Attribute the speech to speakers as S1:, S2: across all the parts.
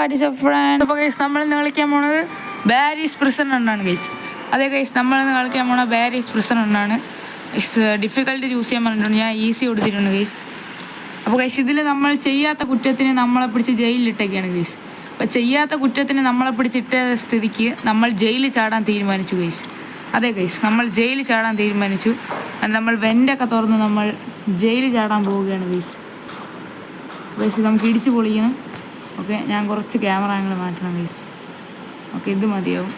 S1: Watts up friend. അപ്പോൾ guys നമ്മളിന്ന് കളിക്കാൻ പോണത് ബാരീസ് പ്രിസൺ എന്നാണ് ഗൈസ്. അതേ ഗൈസ് നമ്മളിന്ന് കളിക്കാൻ പോണ ബാരീസ് പ്രിസൺ എന്നാണ്. ഡിഫിക്കൽട്ടി ചൂസ് ചെയ്യാൻ പറഞ്ഞിട്ടുണ്ട്. ഞാൻ ഈസി കൊടുത്തിട്ടുണ്ട് ഗൈസ്. അപ്പോൾ ഗൈസ് ഇതിൽ നമ്മൾ ചെയ്യാത്ത കുറ്റത്തിന് നമ്മളെ പിടിച്ച് ജയിലിലിട്ടൊക്കെയാണ് ഗൈസ്. അപ്പോൾ ചെയ്യാത്ത കുറ്റത്തിന് നമ്മളെ പിടിച്ചിട്ട സ്ഥിതിക്ക് നമ്മൾ ജയിലിൽ ചാടാൻ തീരുമാനിച്ചു ഗൈസ്. അതെ ഗൈസ് നമ്മൾ ജയിലിൽ ചാടാൻ തീരുമാനിച്ചു. നമ്മൾ വെൻ്റൊക്കെ തുറന്ന് നമ്മൾ ജയിലിൽ ചാടാൻ പോവുകയാണ് ഗൈസ്. ഗൈസ് നമുക്ക് ഇടിച്ച് പൊളിക്കണം. ഓക്കെ, ഞാൻ കുറച്ച് ക്യാമറ ആംഗിൾ മാറ്റണം ഗൈസ്. ഓക്കെ, ഇത് മതിയാവും.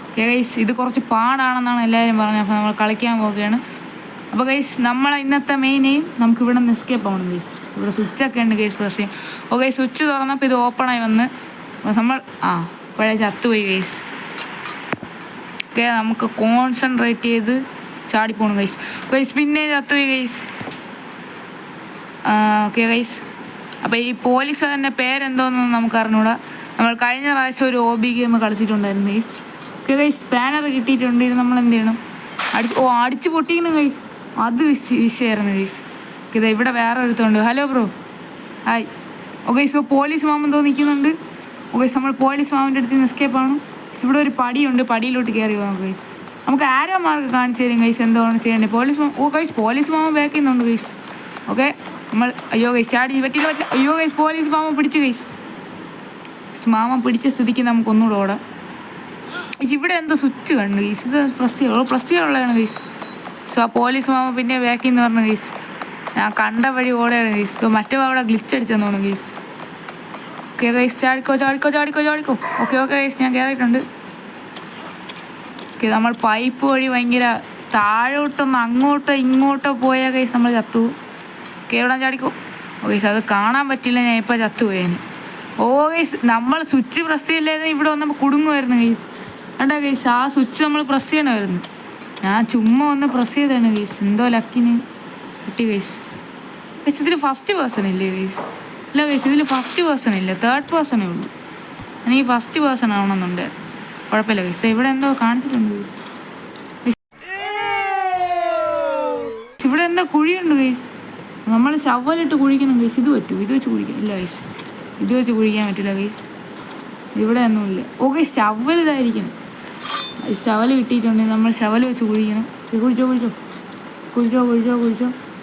S1: ഓക്കെ ഗൈസ്, ഇത് കുറച്ച് പാടാണെന്നാണ് എല്ലാവരും പറഞ്ഞത്. അപ്പോൾ നമ്മൾ കളിക്കാൻ പോവുകയാണ്. അപ്പോൾ ഗൈസ് നമ്മളെ ഇന്നത്തെ മെയിൻ എയിം നമുക്ക് ഇവിടെ നിന്ന് എസ്കേപ്പ് ആവണം ഗൈസ്. ഇവിടെ സ്വിച്ചൊക്കെ ഉണ്ട് ഗൈസ്, പ്രസ് ചെയ്യും. ഓക്കെ, സ്വിച്ച് തുറന്നപ്പോൾ ഇത് ഓപ്പണായി വന്ന് നമ്മൾ ഇപ്പോഴേ ചത്തുപോയി ഗൈസ്. ഓക്കെ, നമുക്ക് കോൺസെൻട്രേറ്റ് ചെയ്ത് ചാടിപ്പോണം ഗൈസ്. ഗൈസ് പിന്നെ ചത്തുപോയി ഗൈസ്. ഓക്കെ ഗൈസ്, അപ്പോൾ ഈ പോലീസുകാരൻ്റെ പേരെന്തോന്നൊന്നും നമുക്ക് അറിഞ്ഞൂടാ. നമ്മൾ കഴിഞ്ഞ പ്രാവശ്യം ഒരു OB ഗെയിം കളിച്ചിട്ടുണ്ടായിരുന്നു ഗൈസ്. ഓക്കെ ഗൈസ്, സ്പാനർ കിട്ടിയിട്ടുണ്ട്. ഇത് നമ്മൾ എന്ത് ചെയ്യണം? അടിച്ച് പൊട്ടിക്കണം ഗൈസ്. അത് വിഷയമായിരുന്നു ഗൈസ്. ഓക്കെ, ഇവിടെ വേറെ ഒരുത്തുണ്ട്. Hello bro, hi. Okay guys, police മാമൻ എന്തോ നിൽക്കുന്നുണ്ട്. ഓക്കെ, നമ്മൾ പോലീസ് മാമൻ്റെ അടുത്ത് നിന്ന് എസ്കേപ്പ് ആണ്. ഇവിടെ ഒരു പടിയുണ്ട്, പടിയിലോട്ട് കയറി പോകാം ഗൈസ്. നമുക്ക് ആരോ മാർക്ക് കാണിച്ചു തരും ഗൈസ് എന്താണ് ചെയ്യേണ്ടത്. പോലീസ് മാമൻ ബാക്ക് ചെയ്യുന്നുണ്ട് ഗൈസ്. ഓക്കെ, നമ്മൾ അയ്യോ ഗൈസ് ചാടി പറ്റില്ല. അയ്യോ ഗൈസ്, പോലീസ് മാമൻ പിടിച്ചു ഗൈസ്. മാമൻ പിടിച്ച സ്ഥിതിക്ക് നമുക്കൊന്നുകൂടെ ഓടാം. ഇവിടെ എന്തോ സ്വിച്ച് കണ്ടു ഗൈസ്. ഇത് പ്രസ് ചെയ്യാനുള്ളതാണ് ഗൈസ്. സോ ആ പോലീസ് മാമൻ പിന്നെ ബാക്കിൽ നിന്ന് പറഞ്ഞു ഗൈസ്. ഞാൻ കണ്ട വഴി ഓടെയാണ് ഗൈസ്. സോ മറ്റേ അവിടെ ഗ്ലിച്ച് അടിച്ചെന്ന് തോന്നുന്നു ഗൈസ്. ഓക്കെ ഗൈസ്, ചാടിക്കോ. ഓക്കെ ഗൈസ്, ഞാൻ കയറിയിട്ടുണ്ട്. ഓക്കെ, നമ്മൾ പൈപ്പ് വഴി ഭയങ്കര താഴോട്ടൊന്ന് അങ്ങോട്ടോ ഇങ്ങോട്ടോ പോയാൽ ഗൈസ് നമ്മൾ ചത്തു. ഓക്കെ, എവിടെ ചാടിക്കോ. ഗൈസ് അത് കാണാൻ പറ്റില്ല, ഞാൻ ഇപ്പോൾ ചത്തുപോയേന്. ഗൈസ് നമ്മൾ സ്വിച്ച് പ്രസ് ചെയ്യില്ലായിരുന്നു. ഇവിടെ വന്നപ്പോൾ കുടുങ്ങുമായിരുന്നു ഗൈസ്. കണ്ടാ ഗൈസ്, ആ സ്വിച്ച് നമ്മൾ പ്രസ് ചെയ്യണമായിരുന്നു. ഞാൻ ചുമ്മാ ഒന്ന് പ്രസ് ചെയ്താണ് ഗൈസ്. എന്തോ ലക്കിന് കിട്ടി ഗൈസ്. ഗൈസ് ഇതിൽ ഫസ്റ്റ് പേഴ്സൺ ഇല്ലേ ഗൈസ്? ഇല്ല ഗൈസ്, ഇതിൽ ഫസ്റ്റ് പേഴ്സൺ ഇല്ല, തേർഡ് പേഴ്സണേ ഉള്ളൂ. എനിക്ക് ഫസ്റ്റ് പേഴ്സൺ ആവണമെന്നുണ്ട്. കുഴപ്പമില്ല ഗൈസ്. ഇവിടെ എന്തോ കാണിച്ചിട്ടുണ്ട് ഗൈസ്. ഇവിടെ എന്തോ കുഴിയുണ്ട് ഗൈസ്. നമ്മൾ ശവലിട്ട് കുഴിക്കണം ഗൈസ്. ഇത് പറ്റൂ? ഇത് വെച്ച് കുഴിക്കാം? ഇല്ല ഗൈസ്, ഇത് വെച്ച് കുഴിക്കാൻ പറ്റില്ല ഗൈസ്. ഇവിടെ ഒന്നുമില്ല. ഗൈസ് ശവൽ ഇതായിരിക്കണം. ശവൽ കിട്ടിയിട്ടുണ്ടെങ്കിൽ നമ്മൾ ശവൽ വെച്ച് കുഴിക്കണം. കുഴിച്ചോ.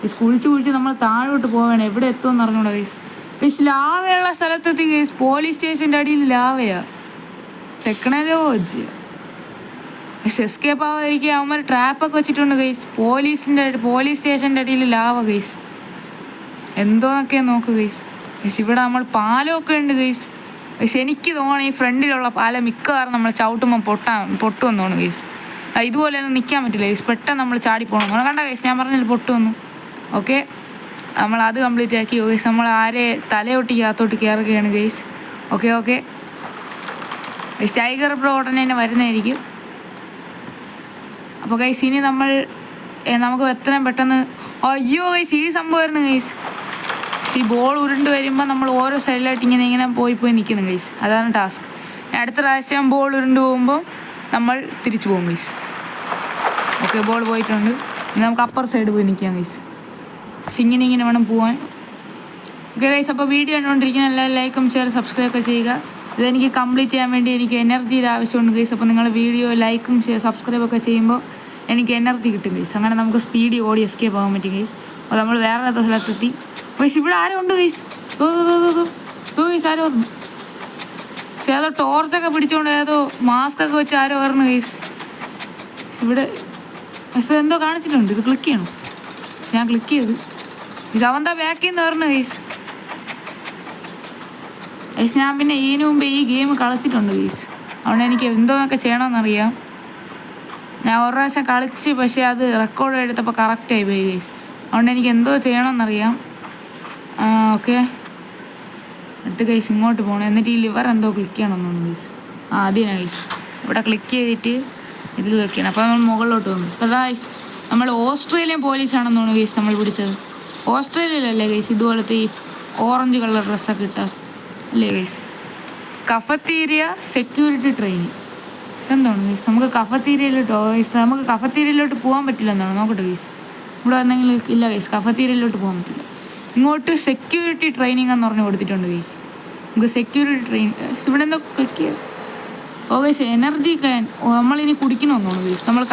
S1: ഗൈസ് കുഴിച്ച് നമ്മൾ താഴോട്ട് പോവുകയാണ്. എവിടെ എത്തുമെന്ന് അറിഞ്ഞൂടാ ഗൈസ്. ഗൈസ് ലാവയുള്ള സ്ഥലത്തെത്തി ഗൈസ്. പോലീസ് സ്റ്റേഷൻ്റെ അടിയിൽ ലാവയാ. Technology guys. എസ്കേപ്പ് ആവാതിരിക്കുക അവന്മാർ ട്രാപ്പൊക്കെ വെച്ചിട്ടുണ്ട് ഗൈസ്. പോലീസ് സ്റ്റേഷൻ്റെ അടിയിൽ ലാവ ഗൈസ്. എന്തോന്നൊക്കെ നോക്ക് ഗൈസ്. ഗൈസ് ഇവിടെ നമ്മൾ പാലമൊക്കെ ഉണ്ട് ഗൈസ്. ഗൈസ് എനിക്ക് തോന്നണം ഈ ഫ്രണ്ടിലുള്ള പാലം മിക്കവാറും നമ്മൾ ചവിട്ടുമ്പോൾ പൊട്ടുമെന്ന് തോന്നുന്നു ഗൈസ്. ഇതുപോലെ ഒന്നും നിൽക്കാൻ പറ്റില്ല ഗൈസ്. പെട്ടെന്ന് നമ്മൾ ചാടിപ്പോകണം. കണ്ട ഗൈസ്, ഞാൻ പറഞ്ഞില്ല പൊട്ടുവന്നു. ഓക്കെ, നമ്മൾ അത് കംപ്ലീറ്റ് ആക്കി ഗൈസ്. നമ്മൾ ആരെ തലയൊട്ടിക്കകത്തോട്ട് കയറുകയാണ് guys. Okay guys, tiger bro ഉടനെ തന്നെ വരുന്നതായിരിക്കും. അപ്പോൾ ഗൈസ് ഇനി നമുക്ക് എത്രയും പെട്ടെന്ന് അയ്യോ ഗൈസ് ഈ സംഭവമായിരുന്നു ഗൈസ്. ഈ ബോൾ ഉരുണ്ട് വരുമ്പോൾ നമ്മൾ ഓരോ സൈഡിലായിട്ട് ഇങ്ങനെ പോയി നിൽക്കണം ഗൈസ്. അതാണ് ടാസ്ക്. അടുത്ത പ്രാവശ്യം ബോൾ ഉരുണ്ട് പോകുമ്പോൾ നമ്മൾ തിരിച്ചു പോകും ഗൈസ്. ഓക്കെ, ബോൾ പോയിട്ടുണ്ട്. നമുക്ക് അപ്പർ സൈഡ് പോയി നിൽക്കാം ഗൈസ്. ഇങ്ങനെ വേണം പോകാൻ. ഓക്കെ ഗൈസ്, അപ്പോൾ വീഡിയോ കണ്ടുകൊണ്ടിരിക്കുന്ന എല്ലാവരും ലൈക്കും ഷെയർ സബ്സ്ക്രൈബ് ഒക്കെ ചെയ്യുക. ഇതെനിക്ക് കംപ്ലീറ്റ് ചെയ്യാൻ വേണ്ടി എനിക്ക് എനർജിയുടെ ആവശ്യമുണ്ട് ഗൈസ്. അപ്പോൾ നിങ്ങൾ വീഡിയോ ലൈക്കും ഷെയർ സബ്സ്ക്രൈബ് ഒക്കെ ചെയ്യുമ്പോൾ എനിക്ക് എനർജി കിട്ടും ഗൈസ്. അങ്ങനെ നമുക്ക് സ്പീഡിൽ ഓടി എസ്കേപ്പ് ആകാൻ പറ്റും ഗൈസ്. അപ്പോൾ നമ്മൾ വേറെ സ്ഥലത്തെത്തി ഗൈസ്. ഇവിടെ ആരും ഉണ്ട് ഗൈസ്. ഗൈസ് ആരോ വന്നു. പക്ഷേ ഏതോ ടോർച്ചൊക്കെ പിടിച്ചുകൊണ്ട് ഏതോ മാസ്ക് ഒക്കെ വെച്ച് ആരോ പറഞ്ഞു ഗൈസ്. ഇവിടെ എന്തോ കാണിച്ചിട്ടുണ്ട്. ഇത് ക്ലിക്ക് ചെയ്യണം. ഞാൻ ക്ലിക്ക് ചെയ്തു ഗൈസ്. അവന്താ ബാക്കിൽ നിന്ന് പറഞ്ഞു ഗൈസ്. ഗൈസ് ഞാൻ പിന്നെ ഇതിനു മുമ്പ് ഈ ഗെയിം കളിച്ചിട്ടുണ്ട് ഗൈസ്. അതുകൊണ്ട് എനിക്ക് എന്തോന്നൊക്കെ ചെയ്യണമെന്നറിയാം. ഞാൻ ഒരു പ്രാവശ്യം കളിച്ച്, പക്ഷേ അത് റെക്കോർഡ് എടുത്തപ്പോൾ കറക്റ്റായി പോയി ഗൈസ്. അതുകൊണ്ട് എനിക്ക് എന്തോ ചെയ്യണമെന്നറിയാം. ഓക്കെ, അടുത്ത ഗൈസ് ഇങ്ങോട്ട് പോകണം. എന്നിട്ട് ഈ ലിവർ എന്തോ ക്ലിക്ക് ചെയ്യണമെന്നാണ് ഗൈസ്. അതിനാ ഗൈസ് ഇവിടെ ക്ലിക്ക് ചെയ്തിട്ട് ഇതിൽ വെക്കണം. അപ്പോൾ നമ്മൾ മുകളിലോട്ട് പോകും. അതാ ഗൈസ് നമ്മൾ ഓസ്ട്രേലിയൻ പോലീസാണെന്ന് തോന്നുന്നു ഗൈസ് നമ്മൾ പിടിച്ചത്. ഓസ്ട്രേലിയയിലല്ലേ ഗൈസ് ഇതുപോലത്തെ ഈ ഓറഞ്ച് കളർ ഡ്രസ്സൊക്കെ ഇട്ടാൽ അല്ലേ ഗൈസ്? കഫറ്റീരിയ സെക്യൂരിറ്റി ട്രെയിനിങ് എന്താണ് ഗൈസ്? നമുക്ക് കഫറ്റീരിയയിലോട്ട് പോകാൻ പറ്റില്ല എന്നാണ്. നോക്കട്ടെ ഗൈസ്, ഇവിടെ വന്നെങ്കിൽ ഇല്ല ഗൈസ്, കഫറ്റീരിയയിലോട്ട് പോകാൻ പറ്റില്ല. ഇങ്ങോട്ട് സെക്യൂരിറ്റി ട്രെയിനിങ് എന്ന് പറഞ്ഞ് കൊടുത്തിട്ടുണ്ട് ഗൈസ്. നമുക്ക് സെക്യൂരിറ്റി ട്രെയിൻ ഇവിടെ എന്തോ ക്ലിക്ക് ചെയ്യും. ഓ ഗൈസ് എനർജി ക്യാൻ നമ്മളിനി കുടിക്കണമെന്ന് തോന്നുന്നു ഗൈസ്. നമ്മൾ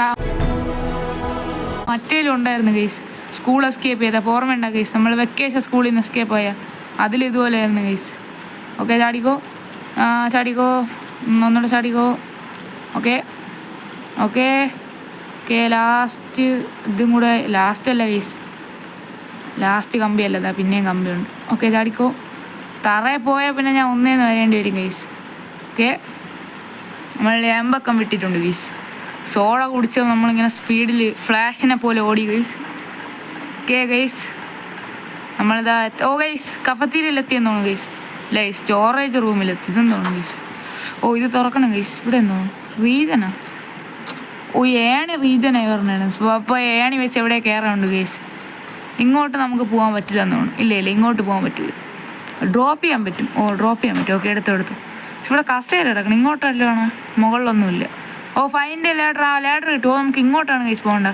S1: മറ്റേലും ഉണ്ടായിരുന്നു ഗൈസ്, സ്കൂൾ എസ്കേപ്പ് ചെയ്താൽ ഓർമ്മയുണ്ട ഗൈസ്, നമ്മൾ വെക്കേഷൻ സ്കൂളിൽ നിന്ന് എസ്കേപ്പ് ആയ അതിലിതുപോലെയായിരുന്നു ഗൈസ്. ഓക്കെ ചാടിക്കോ, ചാടിക്കോ, ഒന്നുകൂടെ ചാടിക്കോ. ഓക്കെ ഓക്കെ ഓക്കെ ലാസ്റ്റ് ഇതും കൂടെ, ലാസ്റ്റ് അല്ല ഗൈസ്, ലാസ്റ്റ് കമ്പിയല്ല, ഇതാ പിന്നെയും കമ്പിയുണ്ട്. ഓക്കെ ചാടിക്കോ. തറയിൽ പോയാൽ പിന്നെ ഞാൻ ഒന്നേന്ന് വരേണ്ടി വരും ഗൈസ്. ഓക്കെ നമ്മൾ ലാമ്പൊക്കെ വിട്ടിട്ടുണ്ട് ഗൈസ്. സോഡ കുടിച്ചാൽ നമ്മളിങ്ങനെ സ്പീഡിൽ ഫ്ലാഷിനെ പോലെ ഓടി ഗൈസ്. ഓക്കെ ഗൈസ് നമ്മളിതാ ഓ ഗൈസ് കഫത്തീരിയയിലെത്തിയെന്ന് തോന്നുന്നു ഗൈസ്. അല്ലേ സ്റ്റോറേജ് റൂമിലെത്തി ഇതെന്ന് തോന്നുന്നു ഗൈസ്. ഓ ഇത് തുറക്കണം ഗൈസ്. ഇവിടെ എന്തോ റീജനാ, ഓ ഏണി റീജനായി പറഞ്ഞാണ്. അപ്പോൾ ഏണി വെച്ച് എവിടെ കയറാറുണ്ട് ഗൈസ്. ഇങ്ങോട്ട് നമുക്ക് പോകാൻ പറ്റില്ല എന്ന് തോന്നുന്നു. ഇല്ല ഇല്ല ഇങ്ങോട്ട് പോകാൻ പറ്റില്ല, ഡ്രോപ്പ് ചെയ്യാൻ പറ്റും. ഓ ഡ്രോപ്പ് ചെയ്യാൻ പറ്റും. ഓക്കെ എടുത്തു. ഇവിടെ കസേര കിടക്കണം, ഇങ്ങോട്ടല്ലോ ആണ്, മുകളിലൊന്നുമില്ല. ഓ ഫൈൻ്റെ ലേഡർ, ആ ലേഡർ കിട്ടും. ഓ നമുക്ക് ഇങ്ങോട്ടാണ് ഗൈസ് പോകേണ്ട.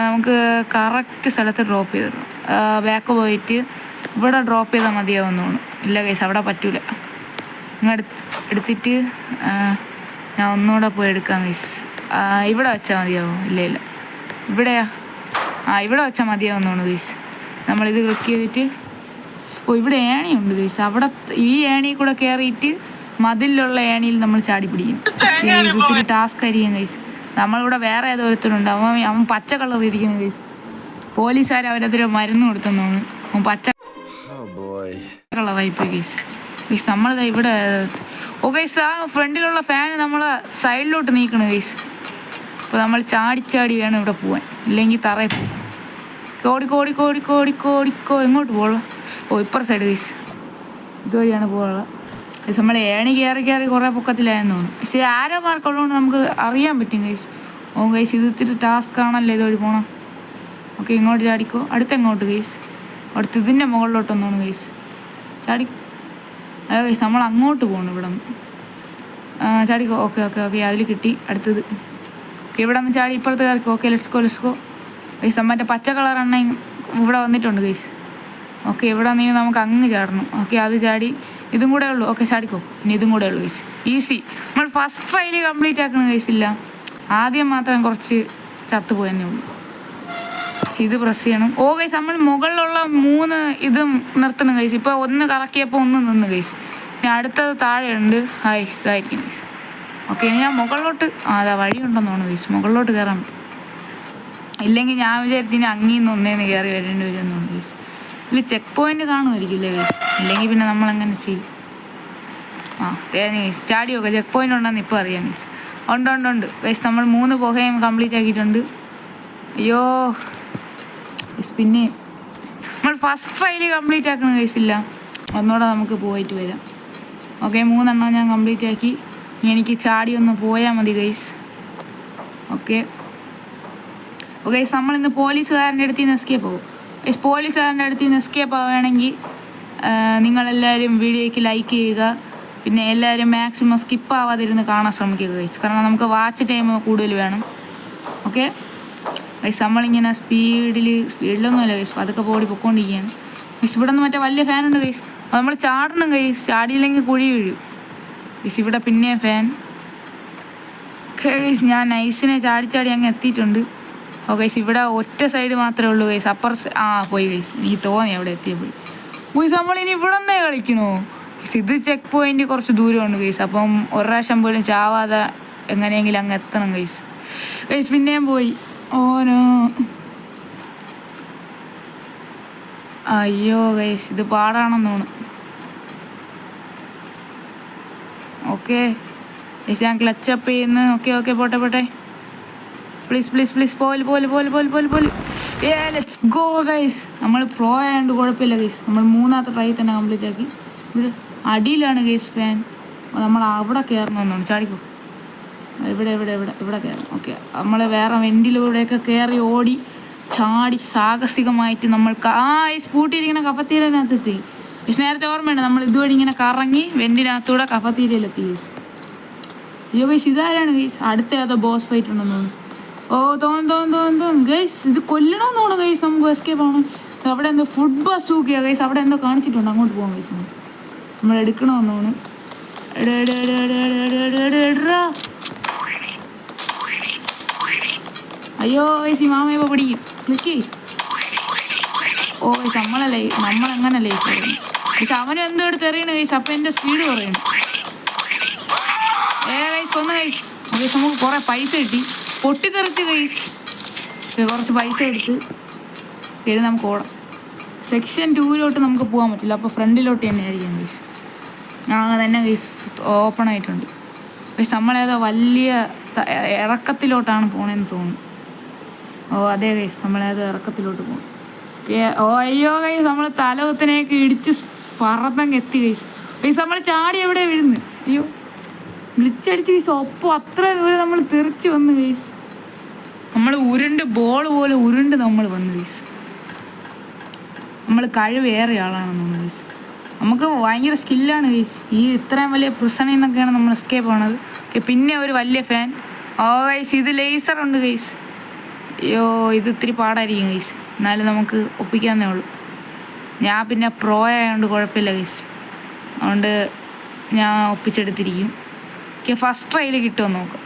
S1: നമുക്ക് കറക്റ്റ് സ്ഥലത്ത് ഡ്രോപ്പ് ചെയ്തിടണം. ബാക്ക് പോയിട്ട് ഇവിടെ ഡ്രോപ്പ് ചെയ്താൽ മതിയാവും തോന്നുന്നു. ഇല്ല ഗൈസ് അവിടെ പറ്റൂല. ഇങ്ങ് എടുത്തിട്ട് ഞാൻ ഒന്നുകൂടെ പോയി എടുക്കാം ഗൈസ്. ഇവിടെ വെച്ചാൽ മതിയാവും. ഇല്ല ഇല്ല ഇവിടെയാ, ഇവിടെ വെച്ചാൽ മതിയാവും തോന്നുന്നു ഗൈസ്. നമ്മളിത് ക്ലിക്ക് ചെയ്തിട്ട് ഓ ഇവിടെ ഏണിയുണ്ട് ഗൈസ്. അവിടെ ഈ ഏണി കൂടെ കയറിയിട്ട് മതിലുള്ള ഏണിയിൽ നമ്മൾ ചാടി പിടിക്കും. ഒത്തിരി ടാസ്ക് ആയിരിക്കും ഗൈസ്. നമ്മളിവിടെ വേറെ ഏതോ ഒരുത്തനുണ്ട്, അവൻ പച്ച കളർ ഇരിക്കുന്നു ഗൈസ്. പോലീസുകാർ അവരതൊരു മരുന്ന് കൊടുത്തെന്ന് തോന്നുന്നു. അവൻ പച്ച കളറായിപ്പോയി ഗൈസ്. ഗൈസ് നമ്മളിതാ ഇവിടെ ഓ ഗൈസ് ആ ഫ്രണ്ടിലുള്ള ഫാൻ നമ്മൾ സൈഡിലോട്ട് നീക്കണം ഗൈസ്. അപ്പോൾ നമ്മൾ ചാടി വേണം ഇവിടെ പോവാൻ, ഇല്ലെങ്കിൽ തറയിൽ പോകും. കോടിക്കോ എങ്ങോട്ട് പോകാനുള്ള? ഓ ഇപ്പുറ സൈഡ് ഗൈസ്, ഇതുവഴിയാണ് പോകാനുള്ളത് ഗൈസ്. നമ്മൾ ഏണി കയറി കുറേ പൊക്കത്തിലായെന്ന് തോന്നുന്നു. പക്ഷേ ആരോ മാർക്കുള്ളതുകൊണ്ട് നമുക്ക് അറിയാൻ പറ്റും ഗൈസ്. ഓ ഗൈസ് ഇത് ഇത്തിരി ടാസ്ക് ആണല്ലോ ഇതുവഴി പോകണം. ഓക്കെ ഇങ്ങോട്ട് ചാടിക്കോ. അടുത്തെങ്ങോട്ട് ഗൈസ്? അടുത്ത് ഇതിൻ്റെ മുകളിലോട്ടൊന്നാണ് ഗൈസ്. ചാടി അതെ ഗൈസ് നമ്മൾ അങ്ങോട്ട് പോകണം ഇവിടെ നിന്ന്. ചാടിക്കോ. ഓക്കെ അതിൽ കിട്ടി. അടുത്തത് ഓക്കെ ഇവിടെ നിന്ന് ചാടി ഇപ്പുറത്ത് കയറിക്കോ. Okay let's go guys. മറ്റേ പച്ച കളർ എണ്ണ ഇവിടെ വന്നിട്ടുണ്ട് ഗൈസ്. ഓക്കെ ഇവിടെ നിന്ന് നമുക്ക് അങ്ങ് ചാടണം. ഓക്കെ അത് ചാടി ഇതും കൂടെ ഉള്ളൂ. ഓക്കെ ചാടിക്കോ. ഇനി ഇതും കൂടെ ഉള്ളൂ ഗൈസ്. ഈസി. നമ്മൾ ഫസ്റ്റ് ട്രയൽ കംപ്ലീറ്റ് ആക്കണം ഗൈസ്. ഇല്ല ആദ്യം മാത്രം കുറച്ച് ചത്തുപോയെന്നേ ഉള്ളൂ. പക്ഷെ ഇത് പ്രസ് ചെയ്യണം. ഓ ഗൈസ് നമ്മൾ മുകളിലുള്ള 3 ഇതും നിർത്തണം ഗൈസ്. ഇപ്പോൾ ഒന്ന് കറക്കിയപ്പോൾ ഒന്ന് നിന്ന് ഗൈസ്. ഇനി അടുത്തത് താഴെയുണ്ട്. ഹായ് ഇതായിരിക്കും. ഓക്കെ ഇനി ഞാൻ മുകളിലോട്ട് അതാ വഴിയുണ്ടെന്ന് തോന്നുന്നു ഗൈസ്. മുകളിലോട്ട് കയറാൻ പറ്റും. ഇല്ലെങ്കിൽ ഞാൻ വിചാരിച്ചു ഇനി അങ്ങീന്ന് ഒന്നേന്ന് കയറി വരേണ്ടി വരുമെന്ന് തോന്നുന്നു ഗൈസ്. ഇതിൽ ചെക്ക് പോയിന്റ് കാണുമായിരിക്കില്ലേ ഗൈസ്? ഇല്ലെങ്കിൽ പിന്നെ നമ്മളെങ്ങനെ ചെയ്യും? തേങ്ങ ഗൈസ് ചാടിയൊക്കെ ചെക്ക് പോയിന്റ് ഉണ്ടെന്ന് ഇപ്പോൾ അറിയാം ഗൈസ്. ഉണ്ട് ഗൈസ്. നമ്മൾ 3 പുകയും കംപ്ലീറ്റ് ആക്കിയിട്ടുണ്ട്. അയ്യോ ഗൈസ് പിന്നെ നമ്മൾ ഫസ്റ്റ് ട്രയൽ കംപ്ലീറ്റ് ആക്കണം ഗൈസ്. ഇല്ല ഒന്നുകൂടെ നമുക്ക് പോയിട്ട് വരാം. ഓക്കെ 3 എണ്ണം ഞാൻ കംപ്ലീറ്റ് ആക്കി. ഇനി എനിക്ക് ചാടി ഒന്ന് പോയാൽ മതി ഗൈസ്. ഓക്കെ ഗൈസ് നമ്മളിന്ന് പോലീസുകാരൻ്റെ അടുത്ത് നിന്ന് എസ്കേപ്പ് പോകും ഗൈസ്. പോലീസുകാരൻ്റെ അടുത്ത് നിന്ന് എസ്കേപ്പ് ആവുകയാണെങ്കിൽ നിങ്ങളെല്ലാവരും വീഡിയോയ്ക്ക് ലൈക്ക് ചെയ്യുക. പിന്നെ എല്ലാവരും മാക്സിമം സ്കിപ്പ് ആവാതിരുന്ന് കാണാൻ ശ്രമിക്കുക ഗൈസ്. കാരണം നമുക്ക് വാച്ച് ടൈം കൂടുതൽ വേണം. ഓക്കെ ഗൈസ് നമ്മളിങ്ങനെ സ്പീഡിലൊന്നുമല്ല ഗൈസ്, അതൊക്കെ പൊക്കോണ്ടിരിക്കുകയാണ് ഗൈസ്. ഇവിടെ നിന്ന് മറ്റേ വലിയ ഫാനുണ്ട് ഗൈസ്. അത് നമ്മൾ ചാടണം ഗൈസ്. ചാടിയില്ലെങ്കിൽ കുഴി വീഴും ഗൈസ്. ഇവിടെ പിന്നെയും ഫാൻ. ഓക്കെ ഗൈസ് ഞാൻ നൈസിനെ ചാടി അങ്ങ് എത്തിയിട്ടുണ്ട്. ഓ ഗൈസ് ഇവിടെ ഒറ്റ സൈഡ് മാത്രമേ ഉള്ളൂ ഗൈസ്. പോയി ഗൈസ്. എനിക്ക് തോന്നി അവിടെ എത്തിയപ്പോൾ ഗൈസ് നമ്മളിനി ഇവിടെ നിന്നേ കളിക്കണോ ഗൈസ്? ഇത് ചെക്ക് പോയിന്റ് കുറച്ച് ദൂരമുണ്ട് ഗൈസ്. അപ്പം ഒരു പ്രാവശ്യം പോലും ചാവാതെ എങ്ങനെയെങ്കിലും അങ്ങ് എത്തണം ഗൈസ്. ഗൈസ് പിന്നെയും പോയി. ഓനോ അയ്യോ ഗൈസ് ഇത് പാടാണെന്ന് തോന്നുന്നു. ഓക്കെ ഗൈസ് ഞാൻ ക്ലച്ചപ്പ് ചെയ്യുന്നു. ഓക്കെ പോട്ടെ പ്ലീസ് പോലെ ലെറ്റ്സ് ഗോ ഗൈസ്. നമ്മൾ പ്രോ ആയതുകൊണ്ട് കുഴപ്പമില്ല ഗൈസ്. നമ്മൾ 3ാമത്തെ ട്രൈ തന്നെ കംപ്ലീറ്റ് ആക്കി. ഇവിടെ അടിയിലാണ് ഗൈസ് ഫാൻ. നമ്മൾ അവിടെ കയറണമെന്നാണ്. ചാടിക്കോ. ഇവിടെ കയറണം. ഓക്കെ നമ്മൾ വേറെ വെൻറ്റിലൂടെയൊക്കെ കയറി ഓടി ചാടി സാഹസികമായിട്ട് നമ്മൾ ഈ സ്കൂട്ടിയിലിങ്ങനെ കഫത്തീരനകത്തെത്തി ഗൈസ്. നേരത്തെ ഓർമ്മയുണ്ട് നമ്മൾ ഇതുവഴി ഇങ്ങനെ കറങ്ങി വെൻറ്റിനകത്തൂടെ കഫത്തീരയിലെത്തി ഗൈസ്. അയ്യോ ഗൈസ് ഇതാരാണ് ഗൈസ്? അടുത്ത ഏതോ ബോസ് ഫൈറ്റ് ഉണ്ടെന്ന് തോന്നുന്നു. ഓ തോന്നുന്നു ഗൈസ് ഇത് കൊല്ലണമെന്ന് തോന്നുന്നു ഗൈസ്. നമുക്ക് എസ്കേപ്പ് ആണ്. അവിടെ എന്തോ ഫുഡ് ബസൂക്കിയാ ഗൈസ്. അവിടെ എന്തോ കാണിച്ചിട്ടുണ്ട്. അങ്ങോട്ട് പോകാം ഗൈസ്. നമ്മൾ എടുക്കണമെന്നാണ്. അയ്യോ ഗൈസ്, ഈ മാമ ഇപ്പോൾ പിടിക്കും. നിൽക്കി. ഓ ഗൈസ്, നമ്മളെങ്ങനെ ലൈഫായിരുന്നു ഗൈസ്. അവനും എന്തോ എടുത്ത് എറിയണം ഗൈസ്. അപ്പം എൻ്റെ സ്പീഡ് കുറയണം. ഗൈസ് കൊന്നു ഗൈസ്. ഗൈസ് നമുക്ക് കുറേ പൈസ കിട്ടി. പൊട്ടിത്തെറിച്ച് ഗൈസ്. കുറച്ച് പൈസ എടുത്ത് ഇത് നമുക്ക് ഓടാം. സെക്ഷൻ 2 നമുക്ക് പോകാൻ പറ്റില്ല. അപ്പോൾ ഫ്രണ്ടിലോട്ട് തന്നെ ആയിരിക്കും ഗൈസ്. തന്നെ ഗൈസ് ഓപ്പൺ ആയിട്ടുണ്ട് ഗൈസ്. നമ്മളേതോ വലിയ ഇറക്കത്തിലോട്ടാണ് പോകണമെന്ന് തോന്നുന്നു. ഓ അതെ ഗൈസ്, നമ്മളേതോ ഇറക്കത്തിലോട്ട് പോകും. ഓ അയ്യോ ഗൈസ്, നമ്മൾ തലകുത്തിനെയൊക്കെ ഇടിച്ച് പറന്നങ്ങ് എത്തി ഗൈസ്. ഗൈസ് നമ്മൾ ചാടി എവിടെ വീഴുന്നു? അയ്യോ വിളിച്ചടിച്ച് ഗൈസ്. ഒപ്പം അത്ര ദൂരം നമ്മൾ തെറിച്ച് വന്നു ഗൈസ്. നമ്മൾ ബോൾ പോലെ ഉരുണ്ട് നമ്മൾ വന്നു ഗൈസ്. നമ്മൾ കഴിവേറെ ആളാണെന്ന് തോന്നുന്നു ഗൈസ്. നമുക്ക് ഭയങ്കര സ്കില്ലാണ് ഗൈസ്. ഈ ഇത്രയും വലിയ പ്രിസണിൽ നിന്നൊക്കെയാണ് നമ്മൾ എസ്കേപ്പ് ആണത്. പിന്നെ ഒരു വലിയ ഫാൻ. ഓ ഗൈസ്, ഇത് ലേസർ ഉണ്ട് ഗൈസ്. അയ്യോ ഇത് ഇത്തിരി പാടായിരിക്കും ഗൈസ്. എന്നാലും നമുക്ക് ഒപ്പിക്കാന്നേ ഉള്ളൂ. ഞാൻ പിന്നെ പ്രോ ആയതുകൊണ്ട് കുഴപ്പമില്ല ഗൈസ്. അതുകൊണ്ട് ഞാൻ ഒപ്പിച്ചെടുത്തിരിക്കും. ഫസ്റ്റ് ട്രയൽ കിട്ടുമെന്ന് നോക്കാം.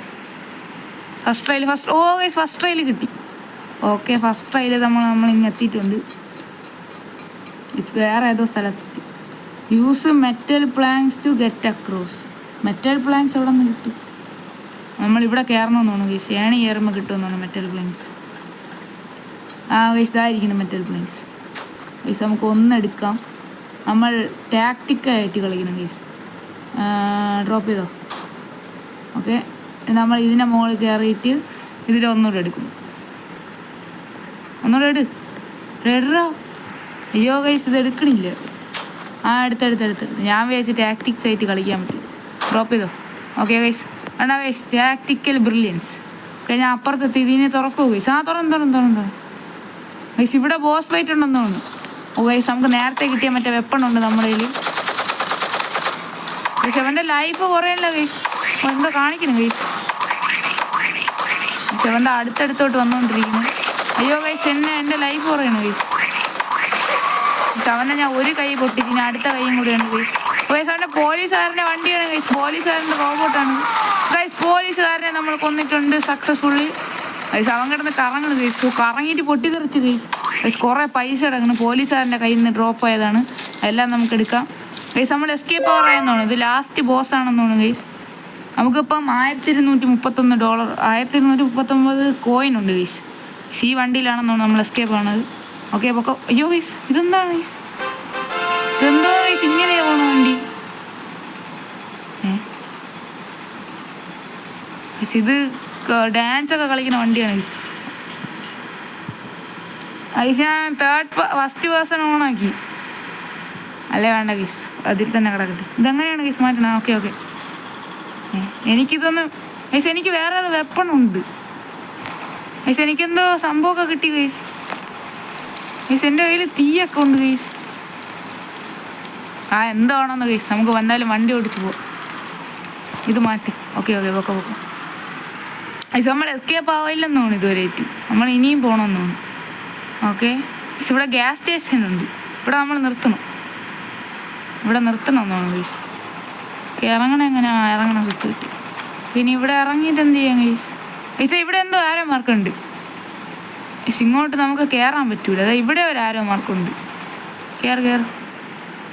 S1: ഓ ഗൈസ്, ഫസ്റ്റ് ട്രയൽ കിട്ടി. ഓക്കെ, ഫസ്റ്റ് ട്രയൽ നമ്മൾ ഇങ്ങ് എത്തിയിട്ടുണ്ട്. വേറെ ഏതോ സ്ഥലത്തെത്തി. Use metal planks to get across. Metal planks എവിടെ നിന്ന് കിട്ടും? നമ്മളിവിടെ കയറണമെന്ന് തോന്നുന്നു ഗൈസ്. ഏണി കയറുമ്പോൾ കിട്ടുമെന്ന് തോന്നുന്നു മെറ്റൽ പ്ലാങ്ക്സ്. ഗൈസ് ഇതായിരിക്കണം മെറ്റൽ പ്ലാങ്ക്സ്. ഗൈസ് നമുക്ക് ഒന്നെടുക്കാം. നമ്മൾ ടാക്റ്റിക്കായിട്ട് കളിക്കണം ഗൈസ്. ഡ്രോപ്പ് ചെയ്തോ. ഓക്കെ, നമ്മൾ ഇതിൻ്റെ മുകളിൽ കയറിയിട്ട് ഇതിലൊന്നുകൂടെ എടുക്കുന്നു. ഒന്നുകൂടെ എടുറാ. അയ്യോ ഗൈസ്, ഇത് എടുക്കണില്ല. എടുത്ത് ഞാൻ വിചാരിച്ച് ടാക്ടിക്സ് ആയിട്ട് കളിക്കാൻ പറ്റും. ഡ്രോപ്പ് ചെയ്തോ. ഓക്കെ ഗൈസ്, വേണ്ട ഗൈസ്, ടാക്ടിക്കൽ ബ്രില്യൻസ്. ഓക്കെ, ഞാൻ അപ്പുറത്തെത്തി. ഇതിനെ തുറക്കുമോ ഗൈസ്? തുറന്നു ഗൈസ്. ഇവിടെ ബോസ് ഫൈറ്റ് ഉണ്ടെന്ന് തോന്നുന്നു. ഓ ഗൈസ്, നമുക്ക് നേരത്തെ കിട്ടിയ മറ്റേ വെപ്പണുണ്ട് നമ്മുടെ കയ്യിൽ. ഗൈസ് അവൻ്റെ ലൈഫ് കുറയല്ല ഗൈസ്. എന്താ കാണിക്കണം ഗൈസ്? അവൻ്റെ അടുത്തടുത്തോട്ട് വന്നുകൊണ്ടിരിക്കുന്നു. അയ്യോ ഗൈസ്, എൻ്റെ ലൈഫ് കുറയണം ഗൈസ്. അവനെ ഞാൻ ഒരു കൈ പൊട്ടിച്ച് ഞാൻ അടുത്ത കൈയും കൂടിയാണ് ഗൈസ്. ഗൈസ് അവൻ്റെ പോലീസുകാരൻ്റെ വണ്ടിയാണ് ഗൈസ്. പോലീസുകാരൻ്റെ റോബോട്ടാണ് ഗൈസ്. പോലീസുകാരനെ നമ്മൾ കൊന്നിട്ടുണ്ട് സക്സസ്ഫുള്ളി ഗൈസ്. അവൻ കിടന്ന് കറങ്ങണം ഗൈസ്. കറങ്ങിയിട്ട് പൊട്ടിത്തെറിച്ച് ഗൈസ്. ഗൈസ് കുറേ പൈസ കിടക്കണം. പോലീസുകാരൻ്റെ കയ്യിൽ നിന്ന് ഡ്രോപ്പ് ആയതാണ്. എല്ലാം നമുക്ക് എടുക്കാം ഗൈസ്. നമ്മൾ എസ്കേപ്പ് ആവാറായെന്ന് തോന്നുന്നു. ഇത് ലാസ്റ്റ് ബോസ് ആണെന്ന് തോന്നുന്നു ഗൈസ്. നമുക്കിപ്പം $1231 1239 കോയിൻ ഉണ്ട് ഗൈസ്. ഈ വണ്ടിയിലാണെന്ന് തോന്നുന്നു നമ്മൾ എസ്കേപ്പ് ആണത്. ഓക്കെ അപ്പോൾ അയ്യോ ഗൈസ്, ഇതെന്താണ് ഗൈസ്? ഇതെന്തോ ഗൈസ്, ഇങ്ങനെയാ പോണ വണ്ടി. ഇത് ഡാൻസൊക്കെ കളിക്കുന്ന വണ്ടിയാണ് ഗൈസ്. ഗൈസ് ഞാൻ ഫസ്റ്റ് പേഴ്സൺ ഓണാക്കി. അല്ലേ വേണ്ട ഗൈസ്, അതിൽ തന്നെ കിടക്കട്ടെ. ഇതെങ്ങനെയാണ് ഗൈസ് മാറ്റണം? ഓക്കെ എനിക്കിതൊന്ന് ഗൈസ്, എനിക്ക് വേറെ വെപ്പണുണ്ട് ഗൈസ്. എനിക്കെന്തോ സംഭവമൊക്കെ കിട്ടി ഗൈസ്. എൻ്റെ കയ്യിൽ തീയൊക്കെ ഉണ്ട് ഗൈസ്. എന്താണെന്ന് ഗൈസ്, നമുക്ക് വന്നാലും വണ്ടി ഓടിച്ച് പോവാം. ഇത് മാറ്റി. ഓക്കെ പൊക്കെ ഗൈസ്. നമ്മൾ എസ്കേപ്പ് ആവില്ലെന്ന് തോന്നുന്നു ഇതുവരെയായിട്ട്. നമ്മൾ ഇനിയും പോകണമെന്ന് തോന്നുന്നു. ഓക്കെ, പക്ഷെ ഇവിടെ ഗ്യാസ് സ്റ്റേഷൻ ഉണ്ട്. ഇവിടെ നമ്മൾ നിർത്തണം എന്ന് തോന്നുന്നു ഗൈസ്. ഇറങ്ങണം കിട്ടി. പിന്നെ ഇവിടെ ഇറങ്ങിയിട്ട് എന്ത് ചെയ്യാം ഗൈസ്? ഗൈസ് ഇവിടെ എന്തോ ആരോ മാർക്കുണ്ട്. ഇങ്ങോട്ട് നമുക്ക് കയറാൻ പറ്റൂല. അതായത് ഇവിടെ ഒരു ആരോ മാർക്കുണ്ട്. കയറ്.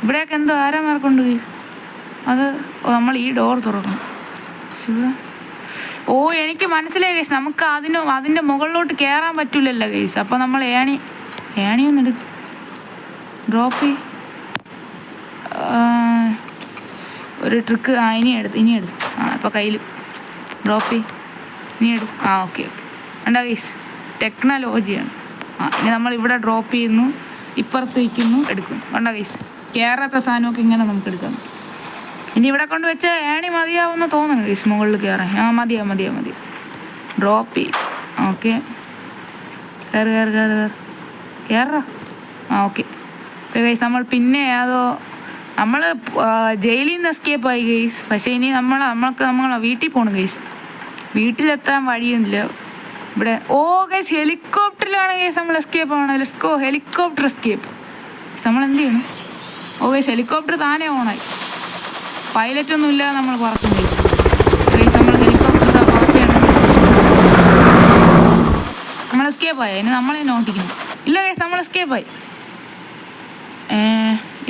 S1: ഇവിടെയൊക്കെ എന്തോ ആരോ മാർക്കുണ്ട് ഗൈസ്. അത് നമ്മൾ ഈ ഡോർ തുറക്കണം. ഇവിടെ എനിക്ക് മനസ്സിലായി ഗൈസ്. നമുക്ക് അതിൻ്റെ മുകളിലോട്ട് കയറാൻ പറ്റൂലല്ലോ ഗൈസ്. അപ്പോൾ നമ്മൾ ഏണിയൊന്നും ഡ്രോപ്പ് ഒരു ട്രിക്ക്. ഇനി എടുത്ത് അപ്പോൾ കയ്യിൽ ഡ്രോപ്പ് ഇനി ഓക്കെ വേണ്ട ഗൈസ്. ടെക്നോളജിയാണ്. ഇനി നമ്മൾ ഇവിടെ ഡ്രോപ്പ് ചെയ്യുന്നു, ഇപ്പുറത്ത് വയ്ക്കുന്നു, എടുക്കുന്നു. വേണ്ട ഗൈസ്, കയറാത്ത സാധനമൊക്കെ ഇങ്ങനെ നമുക്ക് എടുക്കാം. ഇനി ഇവിടെ കൊണ്ട് വെച്ച ഏണി മതിയാവുമെന്ന് തോന്നുന്നു ഗൈസ് മുകളിൽ കയറാൻ. മതിയാ ഡ്രോപ്പ് ചെയ്യും. ഓക്കെ, കയറാ. ഓക്കെ ഗൈസ്, നമ്മൾ പിന്നെ നമ്മൾ ജയിലിൽ നിന്ന് എസ്കേപ്പ് ആയി ഗൈസ്. പക്ഷേ ഇനി നമ്മളെ വീട്ടിൽ പോകണം ഗൈസ്. വീട്ടിലെത്താൻ വഴിയൊന്നുമില്ല ഇവിടെ. ഗൈസ് ഹെലികോപ്റ്ററിലാണ് ഗൈസ് നമ്മൾ എസ്കേപ്പ് ആവണം. Let's go helicopter escape. നമ്മൾ എന്ത് ചെയ്യണം? ഗൈസ് ഹെലികോപ്റ്റർ താനേ ഓണായി. പൈലറ്റ് ഒന്നും ഇല്ലാതെ നമ്മൾ പറക്കും ഗൈസ്. നമ്മൾ ഹെലികോപ്റ്റർ പറക്കുകയാണ്. നമ്മൾ എസ്കേപ്പായി. ഇനി നമ്മളെ നോട്ടിക്കുന്നു. ഇല്ല ഗൈസ്, നമ്മൾ എസ്കേപ്പായി.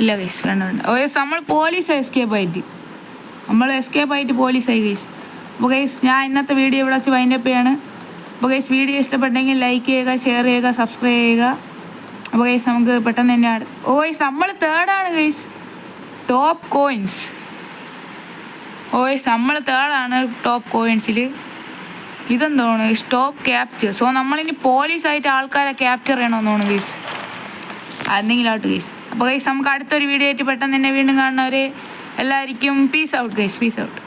S1: ഇല്ല ഗൈസ്, വേണ്ട. ഗൈസ് നമ്മൾ പോലീസ് എസ്കേപ്പായിട്ട് പോലീസായി ഗൈസ്. അപ്പോൾ ഗൈസ് ഞാൻ ഇന്നത്തെ വീഡിയോ ഇവിടെ വെച്ച് വൈൻഡപ്പ് ചെയ്യാണ്. അപ്പോൾ ഗൈസ് വീഡിയോ ഇഷ്ടപ്പെട്ടെങ്കിൽ ലൈക്ക് ചെയ്യുക, ഷെയർ ചെയ്യുക, സബ്സ്ക്രൈബ് ചെയ്യുക. അപ്പോൾ ഗൈസ് നമുക്ക് പെട്ടെന്ന് തന്നെ ഗൈസ് നമ്മൾ തേർഡാണ് ഗൈസ്, ടോപ്പ് കോയിൻസ്. ഗൈസ് നമ്മൾ തേർഡാണ് ടോപ്പ് കോയിൻസിൽ. ഇതെന്തോണ് ടോപ്പ് ക്യാപ്ചർ. സോ നമ്മളിനി പോലീസായിട്ട് ആൾക്കാരെ ക്യാപ്ചർ ചെയ്യണമെന്ന് തോന്നുന്നു ഗൈസ്. എന്തെങ്കിലും ആവട്ടെ ഗൈസ്. അപ്പോൾ ഗൈസ് നമുക്ക് അടുത്തൊരു വീഡിയോ ആയിട്ട് പെട്ടെന്ന് തന്നെ വീണ്ടും കാണുന്നവരെ എല്ലാവർക്കും peace out guys, peace out.